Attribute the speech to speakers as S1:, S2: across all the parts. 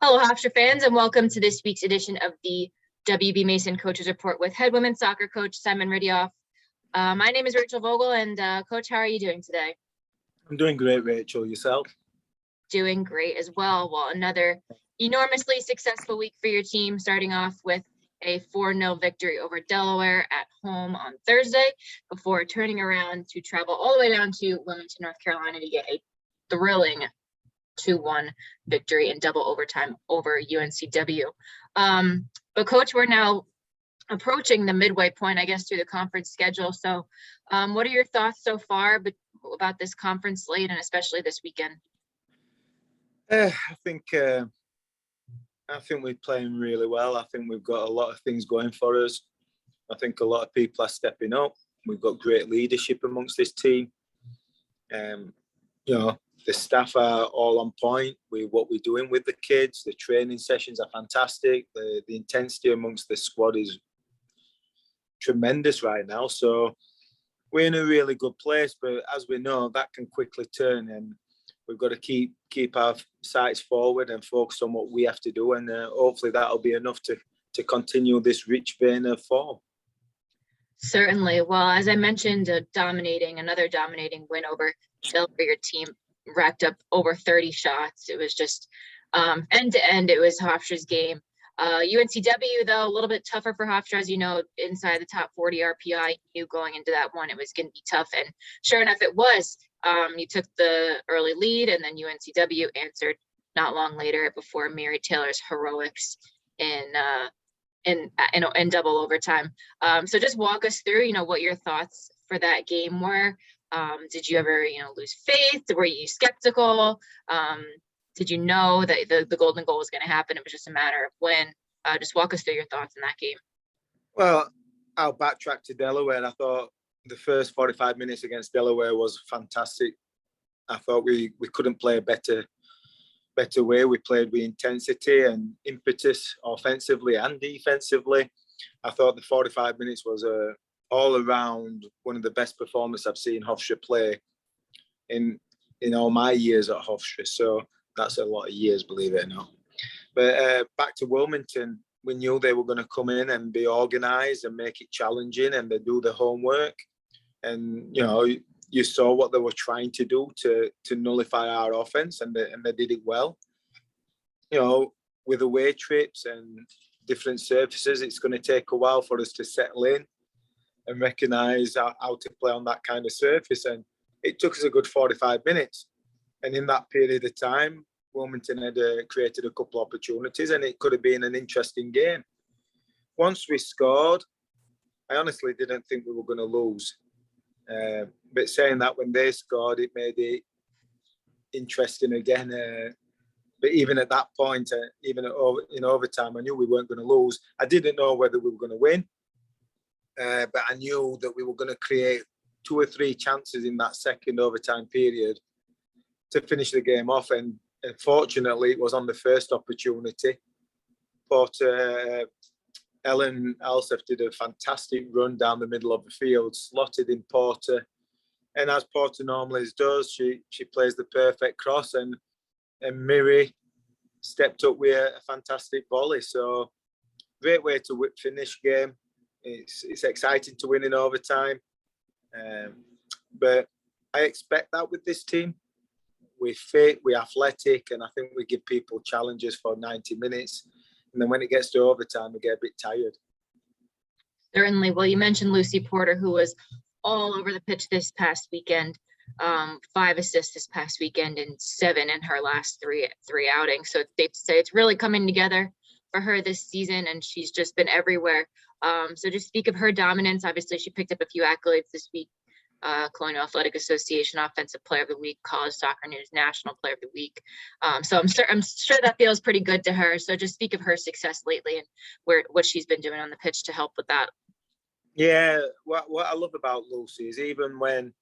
S1: Hello, Hofstra fans, and welcome to this week's edition of the WB Mason Coaches Report with head women's soccer coach Simon Riddiough. My name is Rachel Vogel, and Coach, how are you doing today?
S2: I'm doing great, Rachel. Yourself?
S1: Doing great as well. Well, another enormously successful week for your team, starting off with a 4-0 victory over Delaware at home on Thursday before turning around to travel all the way down to Wilmington, North Carolina to get a thrilling 2-1 victory in double overtime over UNCW. But Coach, we're now approaching the midway point, I guess, through the conference schedule. So what are your thoughts so far about this conference slate and especially this weekend?
S2: I think we're playing really well. I think we've got a lot of things going for us. I think a lot of people are stepping up. We've got great leadership amongst this team. The staff are all on point with what we're doing with the kids. The training sessions are fantastic. The intensity amongst the squad is tremendous right now. So we're in a really good place. But as we know, that can quickly turn, and we've got to keep our sights forward and focus on what we have to do. And hopefully that'll be enough to continue this rich vein of form.
S1: Certainly. Well, as I mentioned, another dominating win over Delaware. Your team racked up over 30 shots. It was just end to end. It was Hofstra's game. UNCW, though, a little bit tougher for Hofstra, as you know, inside the top 40 RPI. You knew going into that one it was going to be tough, and sure enough, it was. You took the early lead, and then UNCW answered not long later before Mary Taylor's heroics in double overtime. So just walk us through, what your thoughts for that game were. Did you ever, lose faith? Were you skeptical? Did you know that the golden goal was going to happen? It was just a matter of when. Just walk us through your thoughts in that game.
S2: Well, I'll backtrack to Delaware. I thought the first 45 minutes against Delaware was fantastic. I thought we couldn't play a better way. We played with intensity and impetus offensively and defensively. I thought the 45 minutes was all around one of the best performances I've seen Hofstra play in all my years at Hofstra. So that's a lot of years, believe it or not. But back to Wilmington, we knew they were going to come in and be organised and make it challenging, and they do the homework. And, you saw what they were trying to do to nullify our offense, and they did it well. With away trips and different surfaces, it's going to take a while for us to settle in and recognise how to play on that kind of surface. And it took us a good 45 minutes. And in that period of time, Wilmington had created a couple of opportunities, and it could have been an interesting game. Once we scored, I honestly didn't think we were going to lose. But saying that, when they scored, it made it interesting again. But even at that point, even in overtime, I knew we weren't going to lose. I didn't know whether we were going to win. But I knew that we were going to create 2 or 3 chances in that second overtime period to finish the game off. And fortunately, it was on the first opportunity. Porter, Ellen Alsef did a fantastic run down the middle of the field, slotted in Porter. And as Porter normally does, she plays the perfect cross, and Miri stepped up with a fantastic volley. So great way to finish game. It's exciting to win in overtime, but I expect that with this team. We're fit, we're athletic, and I think we give people challenges for 90 minutes. And then when it gets to overtime, we get a bit tired.
S1: Certainly. Well, you mentioned Lucy Porter, who was all over the pitch this past weekend. 5 assists this past weekend and 7 in her last three outings. So it's safe to say it's really coming together for her this season, and she's just been everywhere. So just speak of her dominance. Obviously, she picked up a few accolades this week. Colonial Athletic Association Offensive Player of the Week, College Soccer News National Player of the Week. So I'm sure that feels pretty good to her. So just speak of her success lately and what she's been doing on the pitch to help with that.
S2: Yeah, what I love about Lucy is even when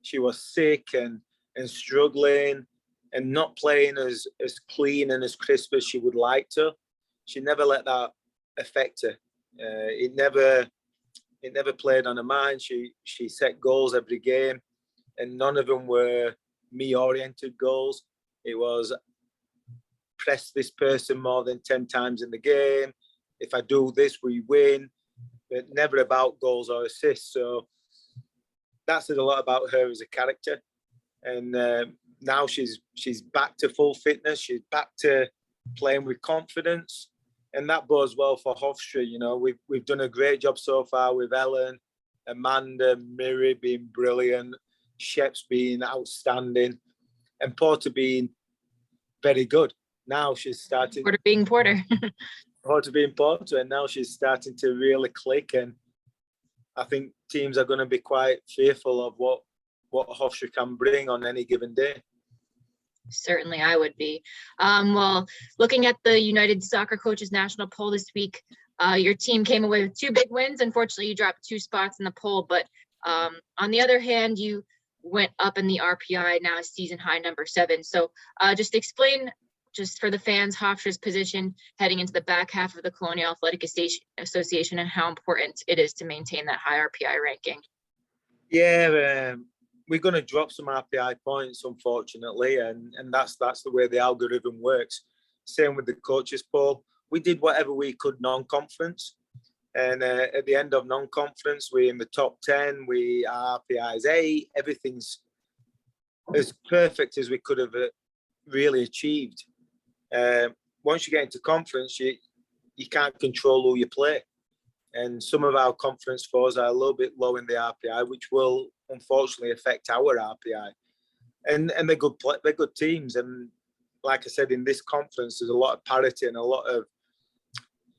S2: she was sick and struggling and not playing as clean and as crisp as she would like to, she never let that affect her. It never played on her mind. She set goals every game, and none of them were me-oriented goals. It was press this person more than 10 times in the game. If I do this, we win. But never about goals or assists. So that says a lot about her as a character. And now she's back to full fitness. She's back to playing with confidence. And that bodes well for Hofstra. You know, we've done a great job so far with Ellen, Amanda, Miri being brilliant, Sheps being outstanding, and Porter being very good. Now she's starting.
S1: Porter being Porter.
S2: Porter being Porter, and now she's starting to really click. And I think teams are going to be quite fearful of what Hofstra can bring on any given day.
S1: Certainly, I would be. Well, looking at the United Soccer Coaches National Poll this week, your team came away with 2 big wins. Unfortunately, you dropped 2 spots in the poll, but on the other hand, you went up in the RPI, now season high number 7. So just explain, just for the fans, Hofstra's position heading into the back half of the Colonial Athletic Association and how important it is to maintain that high RPI ranking.
S2: Yeah, we're going to drop some RPI points, unfortunately, and that's the way the algorithm works. Same with the coaches poll. We did whatever we could non-conference, and at the end of non-conference, we're in the top 10. Our RPI is 8. Everything's as perfect as we could have really achieved. Once you get into conference, you can't control who you play. And some of our conference fours are a little bit low in the RPI, which will unfortunately affect our RPI. And they're good teams. And like I said, in this conference, there's a lot of parity and a lot of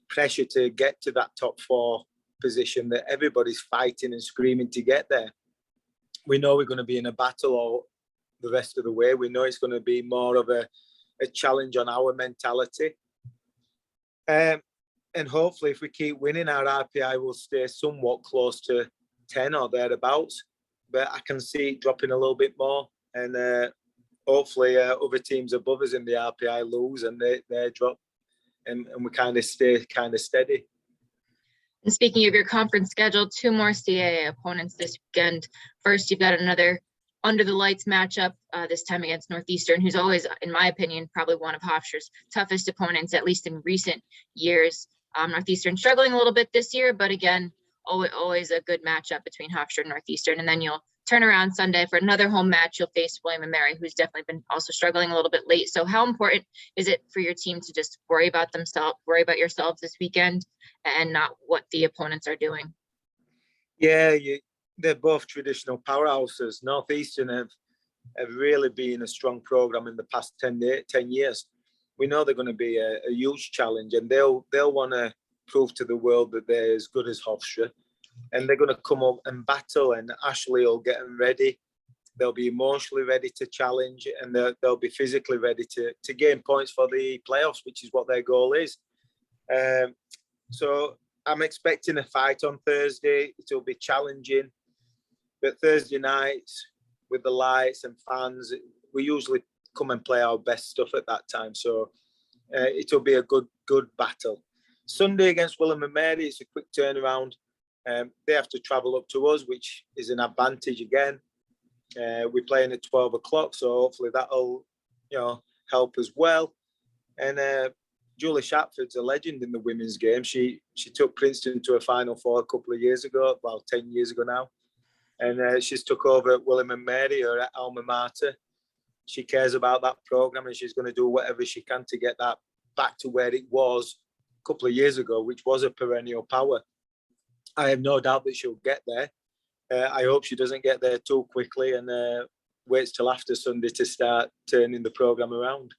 S2: pressure to get to that top 4 position that everybody's fighting and screaming to get there. We know we're going to be in a battle all the rest of the way. We know it's going to be more of a challenge on our mentality. And hopefully, if we keep winning, our RPI will stay somewhat close to 10 or thereabouts. But I can see it dropping a little bit more. And hopefully, other teams above us in the RPI lose and they drop. And we kind of stay kind of steady.
S1: And speaking of your conference schedule, 2 more CAA opponents this weekend. First, you've got another under the lights matchup, this time against Northeastern, who's always, in my opinion, probably one of Hofstra's toughest opponents, at least in recent years. Northeastern struggling a little bit this year, but again, always a good matchup between Hofstra and Northeastern. And then you'll turn around Sunday for another home match. You'll face William and Mary, who's definitely been also struggling a little bit late. So how important is it for your team to just worry about yourselves this weekend and not what the opponents are doing?
S2: Yeah, they're both traditional powerhouses. Northeastern have really been a strong program in the past 10 years. We know they're going to be a huge challenge, and they'll want to prove to the world that they're as good as Hofstra, and they're going to come up and battle, and Ashley will get them ready. They'll be emotionally ready to challenge, and they'll be physically ready to gain points for the playoffs, which is what their goal is. So I'm expecting a fight on Thursday. It'll be challenging. But Thursday nights with the lights and fans, we usually come and play our best stuff at that time. So it'll be a good battle. Sunday against William and Mary, it's a quick turnaround. They have to travel up to us, which is an advantage again. We're playing at 12 o'clock, so hopefully that'll help as well. And Julie Shatford's a legend in the women's game. She took Princeton to a Final Four a couple of years ago, 10 years ago now. And she's took over at William and Mary, or at alma mater. She cares about that program, and she's going to do whatever she can to get that back to where it was a couple of years ago, which was a perennial power. I have no doubt that she'll get there. I hope she doesn't get there too quickly and waits till after Sunday to start turning the program around.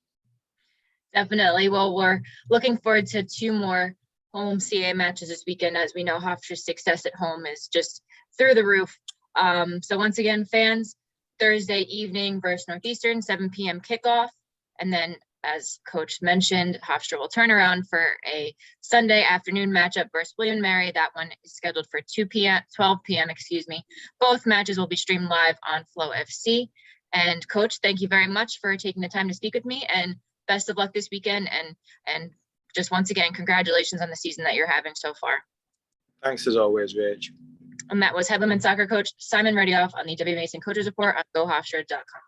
S2: Definitely.
S1: Well, we're looking forward to 2 more home CA matches this weekend. As we know, Hofstra's success at home is just through the roof. So once again, fans, Thursday evening versus Northeastern, 7 p.m. kickoff. And then, as Coach mentioned, Hofstra will turn around for a Sunday afternoon matchup versus William and Mary. That one is scheduled for 12 p.m. Both matches will be streamed live on Flow FC. And Coach, thank you very much for taking the time to speak with me, and best of luck this weekend. And just once again, congratulations on the season that you're having so far.
S2: Thanks as always, Rach.
S1: And that was head women's soccer coach Simon Riddiough on the W Mason Coaches Report on GoHofstra.com.